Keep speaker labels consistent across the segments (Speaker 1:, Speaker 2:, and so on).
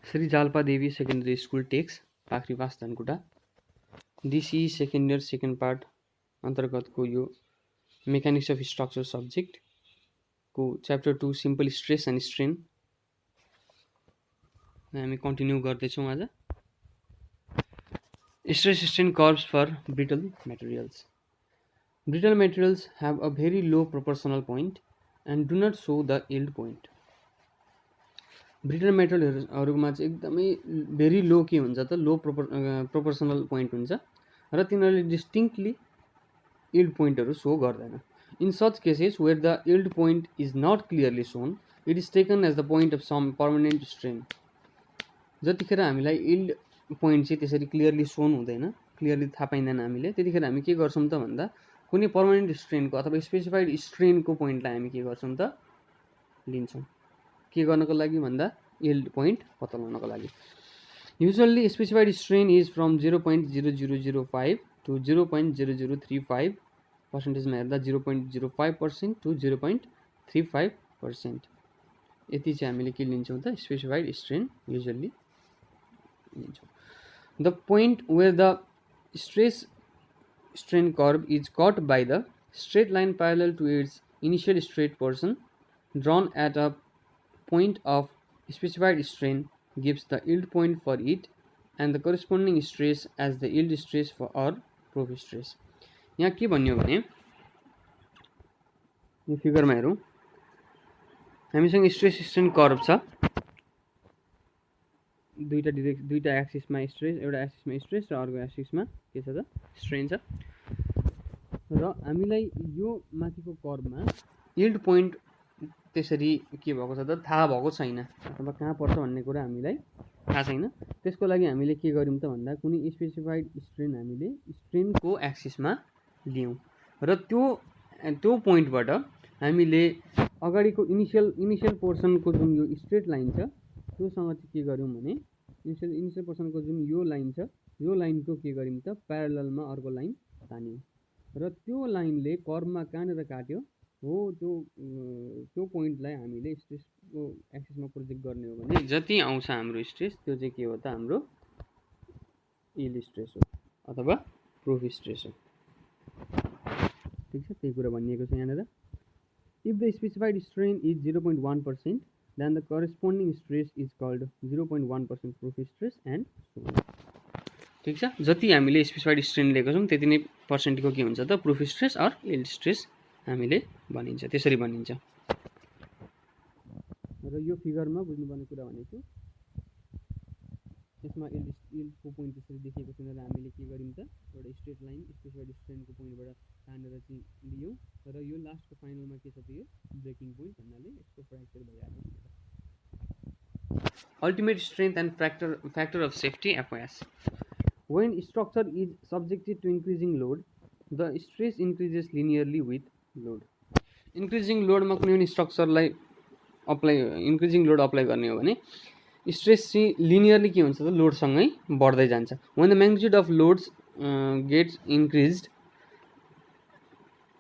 Speaker 1: Shri Jalpadevi secondary school टेक्स Pakhribas Dhankuta DC second year second part अन्तर्गतको यो मेकानिक्स अफ स्ट्रक्चर सब्जेक्टको chapter 2 simple stress and strain हामी continue गर्दैछौँ आज। Stress strain curves for brittle materials. Brittle materials have a very low proportional point and do not show the yield point. Brittle मेटेरियलहरुमा चाहिँ एकदमै very लो के हुन्छ त लो प्रोपोर्सनल पोइन्ट हुन्छ र तिनीहरूले डिस्टिंक्टली यील्ड पोइन्टहरु शो गर्दैन। In such cases where the yield point is not clearly shown it is taken as the point of some permanent strain. जतिखेर हामीलाई यील्ड पोइन्ट चाहिँ त्यसरी क्लियरली शोन हुँदैन, क्लियरली थाहा पाइँदैन हामीले, त्यतिखेर हामी के गर्छौं त भन्दा कुनै पर्मानेन्ट स्ट्रेनको अथवा स्पेसिफाइड स्ट्रेनको पोइन्टलाई हामी के गर्छौं त लिन्छौं। के गर्नको लागि भन्दा यील्ड पोइन्ट पत्ता लगाउनको लागि। Usually specified strain is from 0.0005 to 0.0035 पर्सेन्टेजमा हेर्दा 0.05% टु 0.35%। यति चाहिँ हामीले के लिन्छौं त स्पेसिफाइड स्ट्रेन युजुअली लिन्छौं। The point where the stress strain curve is cut by the straight line parallel to its initial straight portion drawn at a point of specified strain gives the yield point for it and the corresponding stress as the yield stress for or proof stress। यहाँ के भन्यो भने यो फिगरमा हेरौं, हामीसँग stress strain curve छ, दुईटा एक्सिसमा stress, एउटा एक्सिसमा स्ट्रेस र अर्को एक्सिसमा के छ त स्ट्रेन छ र हामीलाई यो माथिको कर्भमा यील्ड पोइन्ट त्यसरी के भएको छ त थाहा भएको छैन अथवा कहाँ पर्छ भन्ने कुरा हामीलाई थाहा छैन। त्यसको लागि हामीले के गर्यौं त भन्दा कुनै स्पेसिफाइड स्ट्रेन हामीले स्ट्रेनको एक्सिसमा लियौं र त्यो पोइन्टबाट हामीले अगाडिको इनिशियल पोर्सनको जुन यो स्ट्रेट लाइन छ त्योसँग चाहिँ के गर्यौं भने इनिशियल पोर्सनको जुन यो लाइन छ यो लाइनको के गर्यौं त प्यारललमा अर्को लाइन तान्यौं र त्यो लाइनले कर्भमा कहाँनेर काट्यो हो त्यो पोइन्टलाई हामीले स्ट्रेसको एक्सिसमा प्रोजेक्ट गर्ने हो भने जति आउँछ हाम्रो स्ट्रेस त्यो चाहिँ के हो त हाम्रो यील्ड स्ट्रेस हो अथवा प्रुफ स्ट्रेस हो। ठीक छ, त्यही कुरा भनिएको छ यहाँनेर। If the specified strain is 0.1% then the corresponding stress is called 0.1% proof stress and so on। ठीक छ, जति हामीले स्पेसिफाइड स्ट्रेन लिएको छौं त्यति नै पर्सेन्टको के हुन्छ त proof stress or yield stress हामीले भनिन्छ, त्यसरी भनिन्छ। र यो फिगरमा बुझ्नुपर्ने कुरा भनेको यसमा यील्डको पोइन्ट त्यसरी देखिएको छैन र हामीले के गर्यौं त एउटा स्ट्रेट लाइन स्पेसिफाइड स्ट्रेनको पोइन्टबाट तानेर चाहिँ लियौं र यो लास्टको फाइनलमा के छ त यो ब्रेकिङ पोइन्ट भन्नाले यसको फ्र्याक्चर भइहाल्यो। Ultimate strength and factor of safety FOS। When structure is subjected to increasing load, the stress increases linearly with load। Increasing load मा कुनै पनि स्ट्रक्चरलाई increasing load अप्लाई गर्ने हो भने स्ट्रेस चाहिँ लिनियरली के हुन्छ त लोड सँगै बढ्दै जान्छ। When the magnitude of loads gets increased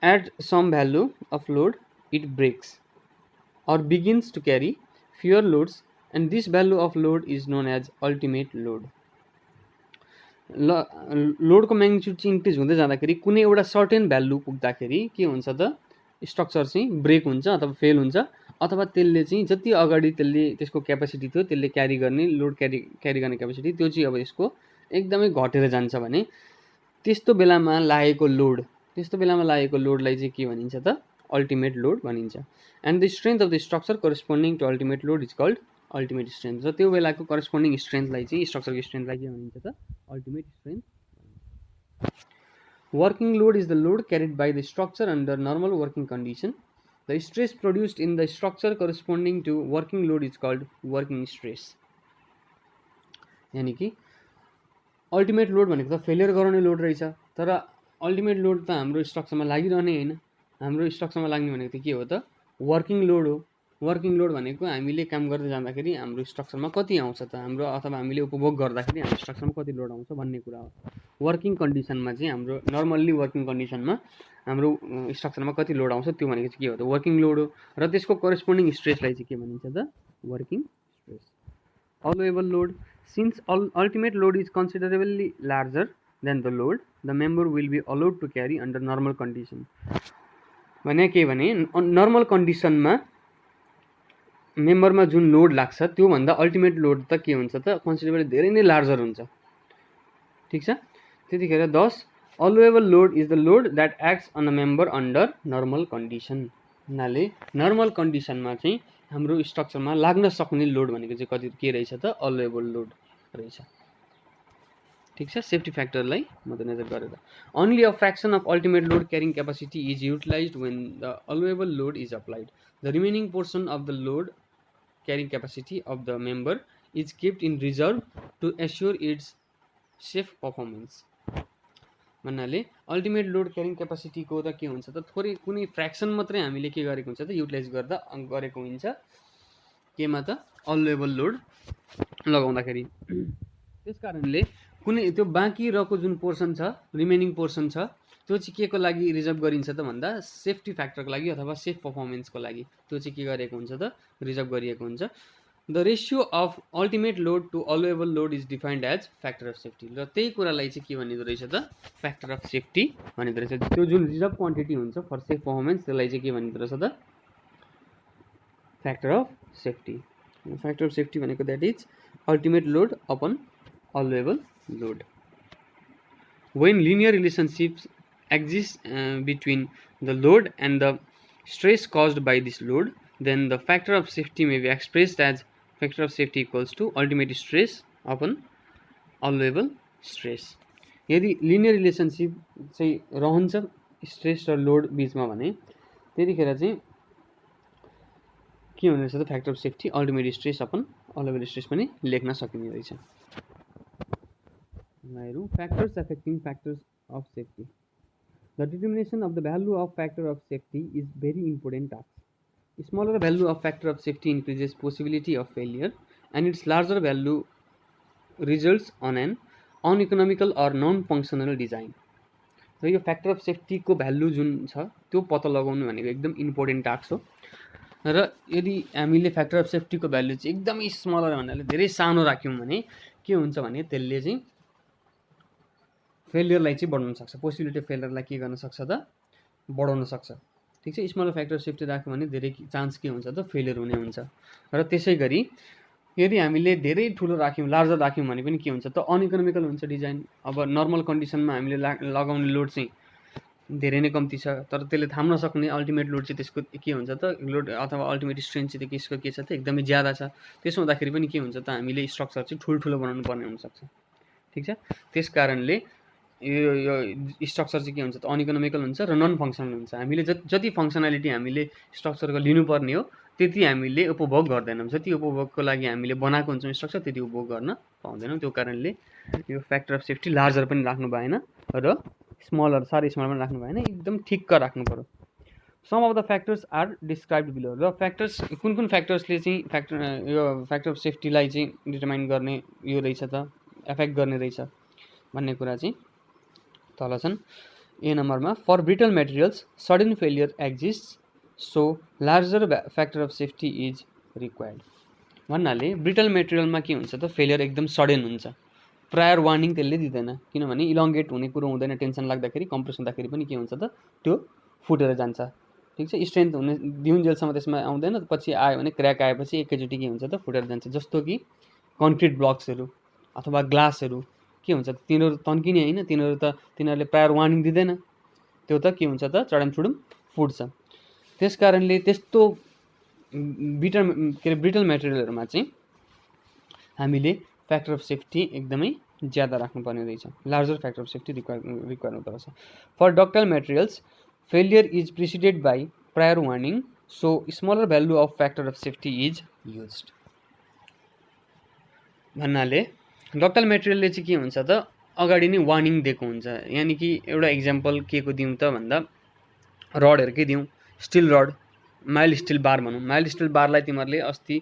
Speaker 1: at some value of load, it breaks or begins to carry fewer loads and this value of load is known as ultimate load। लोडको magnitude चाहिँ increase हुँदै जाँदाखेरि कुनै एउटा certain value पुग्दाखेरि के हुन्छ त स्ट्रक्चर चाहिँ ब्रेक हुन्छ अथवा फेल हुन्छ अथवा त्यसले चाहिँ जति अगाडि त्यसले त्यसको क्यापेसिटी थियो त्यसले क्यारी गर्ने लोड क्यारी गर्ने क्यापेसिटी त्यो चाहिँ अब यसको एकदमै घटेर जान्छ भने त्यस्तो बेलामा लागेको लोडलाई चाहिँ के भनिन्छ त अल्टिमेट लोड भनिन्छ। And the strength of the structure corresponding to ultimate load is called ultimate strength. र त्यो बेलाको करेस्पोन्डिङ स्ट्रेन्थलाई चाहिँ स्ट्रक्चरको स्ट्रेन्थलाई के भनिन्छ त ultimate strength. Working load is the load carried by the structure under normal working condition. The stress produced in the structure corresponding to working load is called working stress. यानी कि ultimate load भनेको त failure गराउने load रहेछ, तर ultimate load त हाम्रो स्ट्रक्चरमा लागिरहने हैन। हाम्रो स्ट्रक्चरमा लाग्ने भनेको त के हो त वर्किङ लोड हो। वर्किङ लोड भनेको हामीले काम गर्दै जाँदाखेरि हाम्रो स्ट्रक्चरमा कति आउँछ त हाम्रो अथवा हामीले उपभोग गर्दाखेरि हाम्रो स्ट्रक्चरमा कति लोड आउँछ भन्ने कुरा हो। वर्किङ कन्डिसनमा चाहिँ हाम्रो नर्मल्ली वर्किङ कन्डिसनमा हाम्रो स्ट्रक्चरमा कति लोड आउँछ त्यो भनेको चाहिँ के हो त वर्किङ लोड हो र त्यसको करेस्पोन्डिङ स्ट्रेसलाई चाहिँ के भनिन्छ त working stress. allowable load. Since ultimate load is considerably larger than the load, the member will be allowed to carry under normal condition. भने के भने नर्मल कन्डिसनमा मेम्बरमा जुन लोड लाग्छ त्योभन्दा अल्टिमेट लोड त के हुन्छ त कन्सिडरेबली धेरै नै लार्जर हुन्छ, ठिक छ। त्यतिखेर दस allowable load is the load that acts on a member under normal condition. हुनाले नर्मल कन्डिसनमा चाहिँ हाम्रो स्ट्रक्चरमा लाग्न सक्ने लोड भनेको चाहिँ कति के रहेछ त अलाउएबल लोड रहेछ, ठिक छ। सेफ्टी फ्याक्टरलाई मध्यनजर गरेर only a fraction of ultimate load carrying capacity is utilized when the allowable load is applied. The remaining portion of the load carrying capacity of the member is kept in reserve to assure its safe performance. भन्नाले ultimate load carrying क्यापासिटीको त के हुन्छ त थोरै कुनै fraction मात्रै हामीले के गरेको हुन्छ त युटिलाइज गर्दा गरेको हुन्छ केमा त अलाउएबल लोड लगाउँदाखेरि। त्यस कारणले कुनै त्यो बाँकी रहेको जुन पोर्सन छ रिमेनिङ पोर्सन छ त्यो चाहिँ के को लागि रिजर्भ गरिन्छ त भन्दा सेफ्टी फ्याक्टरको लागि अथवा सेफ पर्फर्मेन्सको लागि त्यो चाहिँ के गरेको हुन्छ त रिजर्भ गरिएको हुन्छ। The ratio of ultimate load to allowable load is defined as factor of safety. र त्यही कुरालाई चाहिँ के भनिँदो रहेछ त फ्याक्टर अफ सेफ्टी भनिँदो रहेछ। त्यो जुन रिजर्भ क्वान्टिटी हुन्छ फर सेफ पर्फर्मेन्स त्यसलाई चाहिँ के भनिँदो रहेछ त factor of safety. Factor of safety भनेको that is ultimate load upon allowable load. When linear relationships exist between the load and the stress caused by this load, then the factor of safety may be expressed as factor of safety equals to ultimate stress upon allowable stress। यदि linear relationship चाहिँ रहन्छ stress र load बिचमा भने त्यतिखेर चाहिँ के हुने रहेछ त factor of safety ultimate stress upon allowable stress पनि लेख्न सकिने रहेछ। Factors affecting factors of safety. The determination of the value of factor of safety is very important task. Smaller value of factor of safety increases possibility of failure and its larger value results on an uneconomical or non-functional design. र यो factor of सेफ्टीको value जुन छ त्यो पत्ता लगाउनु भनेको एकदम इम्पोर्टेन्ट टास्क हो। र यदि हामीले फ्याक्टर अफ सेफ्टीको भ्यालु चाहिँ एकदमै स्मलर भन्नाले धेरै सानो राख्यौँ भने के हुन्छ भने त्यसले चाहिँ फेलियरलाई चाहिँ बढाउन सक्छ, पोसिबिलिटी अफ फेलियरलाई के गर्न सक्छ त बढाउन सक्छ, ठिक छ। स्मलर फ्याक्टर अफ सेफ्टी राख्यो भने धेरै चान्स के हुन्छ त फेलियर हुने हुन्छ। र त्यसै गरी यदि हामीले धेरै ठुलो राख्यौँ लार्जर राख्यौँ भने पनि के हुन्छ त अनइकोनोमिकल हुन्छ डिजाइन। अब नर्मल कन्डिसनमा हामीले लगाउने लोड चाहिँ धेरै नै कम्ती छ तर त्यसले थाम्न सक्ने अल्टिमेट लोड चाहिँ त्यसको के हुन्छ त लोड अथवा अल्टिमेट स्ट्रेन्थ चाहिँ त्यसको के छ त एकदमै ज्यादा छ। त्यसो हुँदाखेरि पनि के हुन्छ त हामीले स्ट्रक्चर चाहिँ ठुल्ठुलो बनाउनु पर्ने हुनसक्छ, ठिक छ। त्यस कारणले यो स्ट्रक्चर चाहिँ के हुन्छ त अनइकोनोमिकल हुन्छ र नन फङ्सनल हुन्छ। हामीले जति फङ्सनालिटी हामीले स्ट्रक्चरको लिनुपर्ने हो त्यति हामीले उपभोग गर्दैनौँ, जति उपभोगको लागि हामीले बनाएको हुन्छौँ स्ट्रक्चर त्यति उपभोग गर्न पाउँदैनौँ। त्यो कारणले यो फ्याक्टर अफ सेफ्टी लार्जर पनि राख्नु भएन र स्मलर साह्रै स्मलर पनि राख्नु भएन, एकदम ठिक्क राख्नु पर्यो। Some of the factors are described below. र फ्याक्टर्स कुन कुन फ्याक्टर्सले चाहिँ यो फ्याक्टर अफ सेफ्टीलाई चाहिँ डिटरमाइन गर्ने यो रहेछ त एफेक्ट गर्ने रहेछ भन्ने कुरा चाहिँ तल छन्। ए नम्बरमा for brittle materials sudden failure exist so larger factor of safety is required. भन्नाले ब्रिटल मेटेरियलमा के हुन्छ त फेलियर एकदम सडन हुन्छ, प्रायर वार्निङ त्यसले दिँदैन, किनभने इलोङ्गेट हुने कुरो हुँदैन। टेन्सन लाग्दाखेरि कम्प्रेस हुँदाखेरि पनि के हुन्छ त त्यो फुटेर जान्छ, ठिक छ। स्ट्रेन्थ हुने दिउन्जेलसम्म त्यसमा आउँदैन, पछि आयो भने क्र्याक आएपछि एकैचोटि के हुन्छ त फुटेर जान्छ। जस्तो कि कन्क्रिट ब्लक्सहरू अथवा ग्लासहरू के हुन्छ तिनीहरू तन्किने होइन, तिनीहरूले प्रायर वार्निङ दिँदैन, त्यो त के हुन्छ त चडमचुडुम फुट्छ। त्यस कारणले त्यस्तो ब्रिटल मेटेरियलहरूमा चाहिँ हामीले फ्याक्टर अफ सेफ्टी एकदमै ज्यादा राख्नुपर्ने रहेछ, larger factor of safety require हुँदो रहेछ। For ductile materials failure is preceded by prior warning so smaller value of factor of safety is used. भन्नाले डक्टाइल मेटेरियलले चाहिँ के हुन्छ त अगाडि नै वार्निङ दिएको हुन्छ। यानि कि एउटा इक्जाम्पल के को दिउँ त भन्दा रडहरूकै दिउँ, स्टिल रड माइल्ड स्टिल बार भनौँ। माइल्ड स्टिल बारलाई तिमीहरूले अस्ति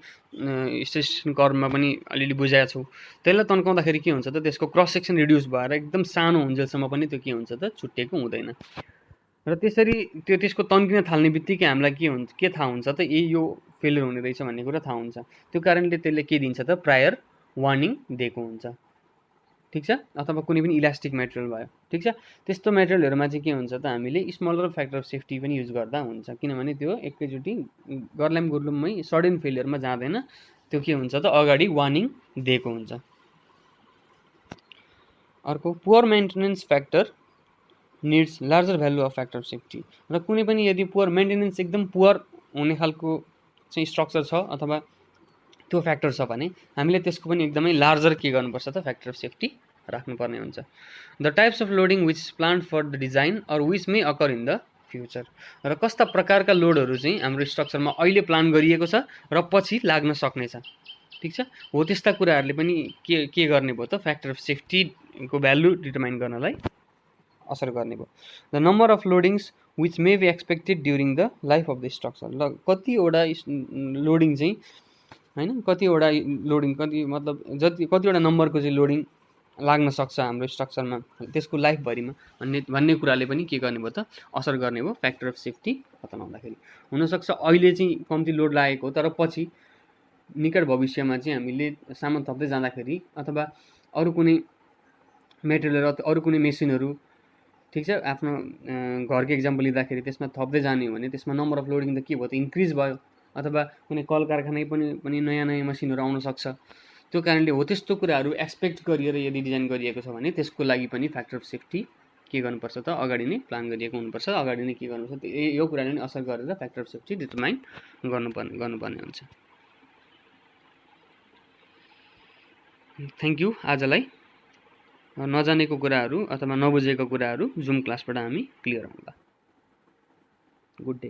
Speaker 1: स्टेसन कर्भमा पनि अलिअलि बुझाएको छौ। त्यसलाई तन्काउँदाखेरि के हुन्छ त त्यसको क्रस सेक्सन रिड्युस भएर एकदम सानो हुन्जेलसम्म पनि त्यो के हुन्छ त छुट्टिएको हुँदैन। र त्यसरी त्यसको तन्किन थाल्ने बित्तिकै हामीलाई के थाहा हुन्छ त यो फेलियर हुने रहेछ भन्ने कुरा थाहा हुन्छ। त्यो कारणले त्यसले के दिन्छ त प्रायर वार्निङ दिएको हुन्छ, ठिक छ। अथवा कुनै पनि इलास्टिक मेटेरियल भयो, ठिक छ। त्यस्तो मेटेरियलहरूमा चाहिँ के हुन्छ त हामीले स्मलर फ्याक्टर अफ सेफ्टी पनि युज गर्दा हुन्छ, किनभने त्यो एकैचोटि गर्लाम गुर्लुममै सडन फेलियरमा जाँदैन, त्यो के हुन्छ त अगाडि वार्निङ दिएको हुन्छ। अर्को poor maintenance factor needs larger value of factor of safety. र कुनै पनि यदि पुअर मेन्टेनेन्स एकदम पुअर हुने खालको चाहिँ स्ट्रक्चर छ अथवा त्यो फ्याक्टर छ भने हामीले त्यसको पनि एकदमै लार्जर के गर्नुपर्छ त फ्याक्टर अफ सेफ्टी राख्नुपर्ने हुन्छ। The types of loading which is planned for the design or which may occur in the future. र कस्ता प्रकारका लोडहरू चाहिँ हाम्रो स्ट्रक्चरमा अहिले प्लान गरिएको छ र पछि लाग्न सक्नेछ, ठिक छ। हो त्यस्ता कुराहरूले पनि के गर्ने भयो त फ्याक्टर अफ सेफ्टीको भ्यालु डिटरमाइन गर्नलाई असर गर्ने भयो। The number of loadings which may be expected during the life of the structure. ल कतिवटा लोडिङ चाहिँ होइन, कतिवटा लोडिङ मतलब कतिवटा नम्बरको चाहिँ लोडिङ लाग्न सक्छ हाम्रो स्ट्रक्चरमा त्यसको लाइफभरिमा भन्ने कुराले पनि के गर्ने भयो त असर गर्ने भयो फ्याक्टर अफ सेफ्टी बताउँदाखेरि। हुनसक्छ अहिले चाहिँ कम्ती लोड लागेको तर पछि निकट भविष्यमा चाहिँ हामीले सामान थप्दै जाँदाखेरि अथवा अरू कुनै मेटेरियल अरू कुनै मेसिनहरू, ठिक छ, आफ्नो घरको इक्जाम्पल लिँदाखेरि त्यसमा थप्दै जाने हो भने त्यसमा नम्बर अफ लोडिङ त के भयो त इन्क्रिज भयो, अथवा कुनै कल कारखानै पनि नयाँ नयाँ मसिनहरू आउन सक्छ। त्यो कारणले हो त्यस्तो कुराहरू एक्सपेक्ट गरिएर यदि डिजाइन गरिएको छ भने त्यसको लागि पनि फ्याक्टर अफ सेफ्टी के गर्नुपर्छ त अगाडि नै प्लान गरिएको हुनुपर्छ, अगाडि नै के गर्नुपर्छ यो कुराले नै असर गरेर फ्याक्टर अफ सेफ्टी डिटरमाइन गर्नुपर्ने हुन्छ। Thank you. आजलाई नजानेको कुराहरू अथवा नबुझेको कुराहरू जुम क्लासबाट हामी क्लियर होला। Good day.